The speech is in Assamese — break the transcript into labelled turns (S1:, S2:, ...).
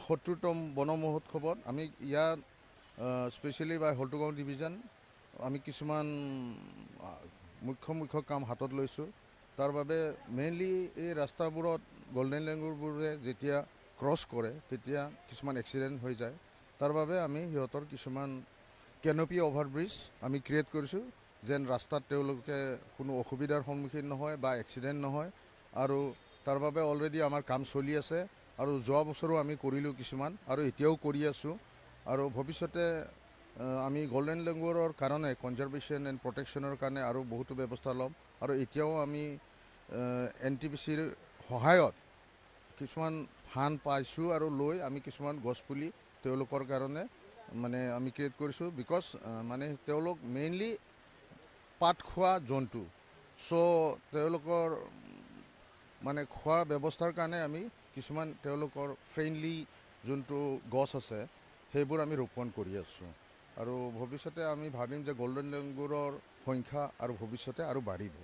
S1: ৭০তম বন মহোৎসৱত আমি ইয়াত স্পেচিয়েলি বাই হলটুগাঁও ডিভিজন আমি কিছুমান মুখ্য কাম হাতত লৈছোঁ। তাৰ বাবে মেইনলি এই ৰাস্তাবোৰত গল্ডেন লেংগুৰবোৰে যেতিয়া ক্ৰছ কৰে তেতিয়া কিছুমান এক্সিডেণ্ট হৈ যায়। তাৰ বাবে আমি সিহঁতৰ কিছুমান কেনপি অভাৰব্ৰিজ আমি ক্ৰিয়েট কৰিছোঁ, যেন ৰাস্তাত তেওঁলোকে কোনো অসুবিধাৰ সন্মুখীন নহয় বা এক্সিডেণ্ট নহয়। আৰু তাৰ বাবে অলৰেডি আমাৰ কাম চলি আছে আৰু যোৱা বছৰো আমি কৰিলোঁ কিছুমান আৰু এতিয়াও কৰি আছোঁ। আৰু ভৱিষ্যতে আমি গল্ডেন লেংগুৰৰ কাৰণে কনজাৰ্ভেশ্যন এণ্ড প্ৰটেকশ্যনৰ কাৰণে আৰু বহুতো ব্যৱস্থা ল'ম। আৰু এতিয়াও আমি NTPCৰ সহায়ত কিছুমান ফাণ্ড পাইছোঁ আৰু লৈ আমি কিছুমান গছপুলি তেওঁলোকৰ কাৰণে মানে আমি ক্ৰিয়েট কৰিছোঁ। বিকজ মানে তেওঁলোক মেইনলি পাত খোৱা জন্তু, চ' তেওঁলোকৰ মানে খোৱা ব্যৱস্থাৰ কাৰণে আমি কিছুমান তেওঁলোকৰ ফ্ৰেণ্ডলি যোনটো গছ আছে সেইবোৰ আমি ৰোপণ কৰি আছোঁ। আৰু ভৱিষ্যতে আমি ভাবিম যে গল্ডেন লেংগুৰৰ সংখ্যা আৰু ভৱিষ্যতে আৰু বাঢ়িব।